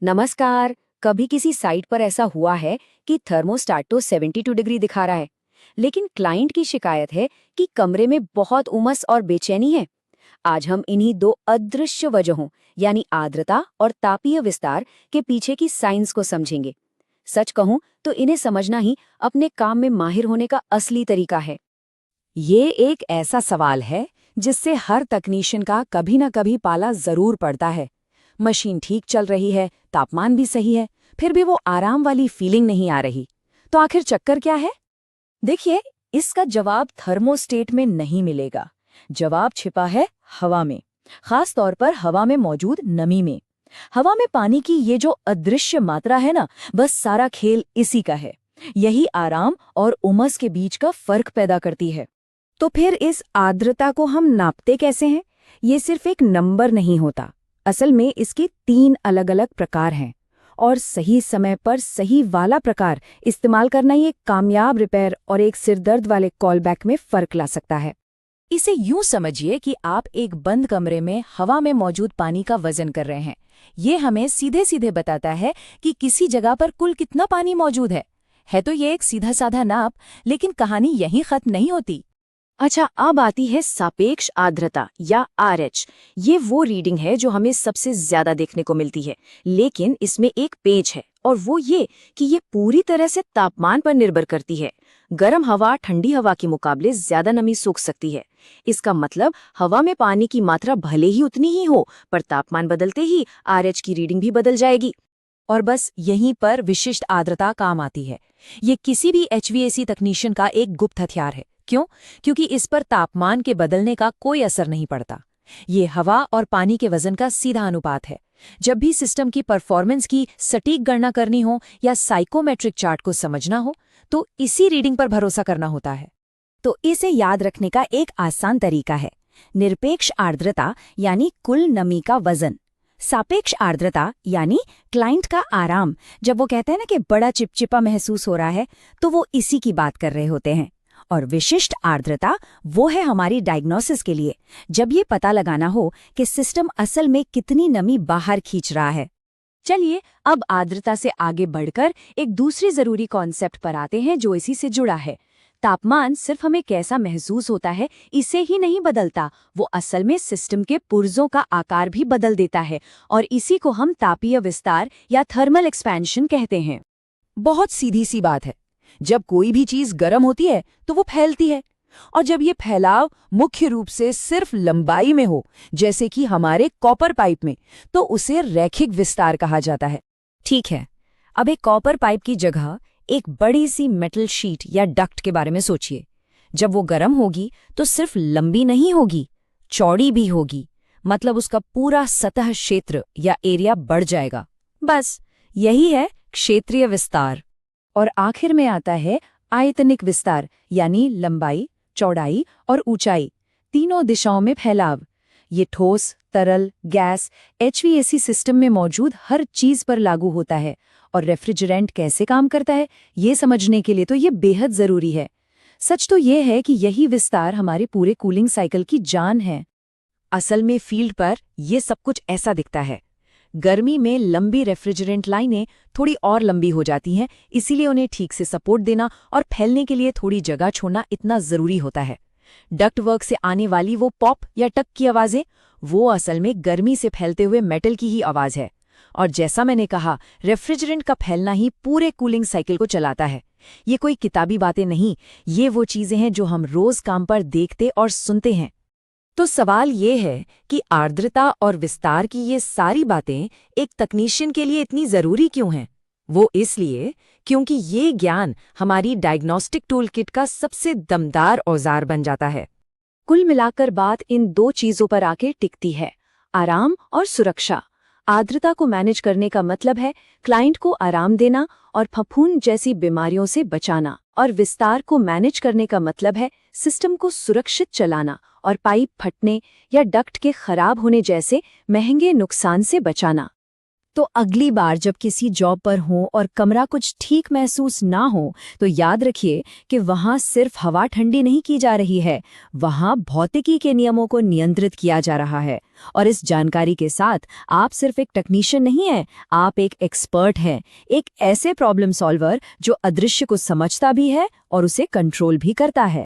नमस्कार। कभी किसी साइट पर ऐसा हुआ है कि थर्मोस्टेट तो 72 डिग्री दिखा रहा है, लेकिन क्लाइंट की शिकायत है कि कमरे में बहुत उमस और बेचैनी है। आज हम इन्हीं दो अदृश्य वजहों यानी आर्द्रता और तापीय विस्तार के पीछे की साइंस को समझेंगे। सच कहूं तो इन्हें समझना ही अपने काम में माहिर होने का असली तरीका है। ये एक ऐसा सवाल है जिससे हर तकनीशियन का कभी न कभी पाला जरूर पड़ता है। मशीन ठीक चल रही है, तापमान भी सही है, फिर भी वो आराम वाली फीलिंग नहीं आ रही। तो आखिर चक्कर क्या है? देखिए, इसका जवाब थर्मोस्टेट में नहीं मिलेगा। जवाब छिपा है हवा में, खास तौर पर हवा में मौजूद नमी में। हवा में पानी की ये जो अदृश्य मात्रा है ना, बस सारा खेल इसी का है। यही आराम और उमस के बीच का फर्क पैदा करती है। तो फिर इस आर्द्रता को हम नापते कैसे हैं? ये सिर्फ एक नंबर नहीं होता। असल में इसके 3 अलग-अलग प्रकार हैं और सही समय पर सही वाला प्रकार इस्तेमाल करना ही एक कामयाब रिपेयर और एक सिरदर्द वाले कॉलबैक में फर्क ला सकता है। इसे यूं समझिए कि आप एक बंद कमरे में हवा में मौजूद पानी का वजन कर रहे हैं। ये हमें सीधे सीधे बताता है कि किसी जगह पर कुल कितना पानी मौजूद है तो ये एक सीधा साधा नाप, लेकिन कहानी यहीं खत्म नहीं होती। अच्छा, अब आती है सापेक्ष आर्द्रता या RH। ये वो रीडिंग है जो हमें सबसे ज्यादा देखने को मिलती है, लेकिन इसमें एक पेच है और वो ये कि ये पूरी तरह से तापमान पर निर्भर करती है। गर्म हवा ठंडी हवा के मुकाबले ज्यादा नमी सोख सकती है। इसका मतलब हवा में पानी की मात्रा भले ही उतनी ही हो, पर तापमान बदलते ही RH की रीडिंग भी बदल जाएगी। और बस यहीं पर विशिष्ट आर्द्रता काम आती है। ये किसी भी HVAC तकनीशियन का एक गुप्त हथियार है। क्यों? क्योंकि इस पर तापमान के बदलने का कोई असर नहीं पड़ता। ये हवा और पानी के वजन का सीधा अनुपात है। जब भी सिस्टम की परफॉर्मेंस की सटीक गणना करनी हो या साइकोमेट्रिक चार्ट को समझना हो, तो इसी रीडिंग पर भरोसा करना होता है। तो इसे याद रखने का एक आसान तरीका है निरपेक्ष आर्द्रता यानी कुल नमी का वजन, सापेक्ष आर्द्रता यानी क्लाइंट का आराम। जब वो कहते हैं ना कि बड़ा चिपचिपा महसूस हो रहा है, तो वो इसी की बात कर रहे होते हैं। और विशिष्ट आर्द्रता वो है हमारी डायग्नोसिस के लिए, जब ये पता लगाना हो कि सिस्टम असल में कितनी नमी बाहर खींच रहा है। चलिए अब आर्द्रता से आगे बढ़कर एक दूसरी जरूरी कॉन्सेप्ट पर आते हैं जो इसी से जुड़ा है। तापमान सिर्फ हमें कैसा महसूस होता है इसे ही नहीं बदलता, वो असल में सिस्टम के पुर्जों का आकार भी बदल देता है, और इसी को हम तापीय विस्तार या थर्मल एक्सपेंशन कहते हैं। बहुत सीधी सी बात है। जब कोई भी चीज गर्म होती है तो वो फैलती है, और जब ये फैलाव मुख्य रूप से सिर्फ लंबाई में हो, जैसे कि हमारे कॉपर पाइप में, तो उसे रैखिक विस्तार कहा जाता है। ठीक है, अब एक कॉपर पाइप की जगह एक बड़ी सी मेटल शीट या डक्ट के बारे में सोचिए। जब वो गर्म होगी तो सिर्फ लंबी नहीं होगी, चौड़ी भी होगी। मतलब उसका पूरा सतह क्षेत्र या एरिया बढ़ जाएगा। बस यही है क्षेत्रीय विस्तार। और आखिर में आता है आयतनिक विस्तार यानी लंबाई, चौड़ाई और ऊंचाई, तीनों दिशाओं में फैलाव। ये ठोस, तरल, गैस, HVAC सिस्टम में मौजूद हर चीज पर लागू होता है। और रेफ्रिजरेंट कैसे काम करता है ये समझने के लिए तो ये बेहद जरूरी है। सच तो ये है कि यही विस्तार हमारे पूरे कूलिंग साइकिल की जान है। असल में फील्ड पर ये सब कुछ ऐसा दिखता है। गर्मी में लंबी रेफ्रिजरेंट लाइनें थोड़ी और लंबी हो जाती हैं, इसीलिए उन्हें ठीक से सपोर्ट देना और फैलने के लिए थोड़ी जगह छोड़ना इतना जरूरी होता है। डक्टवर्क से आने वाली वो पॉप या टक की आवाजें, वो असल में गर्मी से फैलते हुए मेटल की ही आवाज है। और जैसा मैंने कहा, रेफ्रिजरेंट का फैलना ही पूरे कूलिंग साइकिल को चलाता है। ये कोई किताबी बातें नहीं, ये वो चीजें हैं जो हम रोज काम पर देखते और सुनते हैं। तो सवाल ये है कि आर्द्रता और विस्तार की ये सारी बातें एक तकनीशियन के लिए इतनी जरूरी क्यों हैं? वो इसलिए क्योंकि ये ज्ञान हमारी डायग्नोस्टिक टूल किट का सबसे दमदार औजार बन जाता है। कुल मिलाकर बात इन दो चीजों पर आके टिकती है, आराम और सुरक्षा। आर्द्रता को मैनेज करने का मतलब है क्लाइंट को आराम देना और फफूंद जैसी बीमारियों से बचाना, और विस्तार को मैनेज करने का मतलब है सिस्टम को सुरक्षित चलाना और पाइप फटने या डक्ट के खराब होने जैसे महंगे नुकसान से बचाना। तो अगली बार जब किसी जॉब पर हो और कमरा कुछ ठीक महसूस ना हो, तो याद रखिए कि वहां सिर्फ हवा ठंडी नहीं की जा रही है, वहां भौतिकी के नियमों को नियंत्रित किया जा रहा है। और इस जानकारी के साथ आप सिर्फ एक टेक्नीशियन नहीं हैं, आप एक एक्सपर्ट हैं, एक ऐसे प्रॉब्लम सॉल्वर जो अदृश्य को समझता भी है और उसे कंट्रोल भी करता है।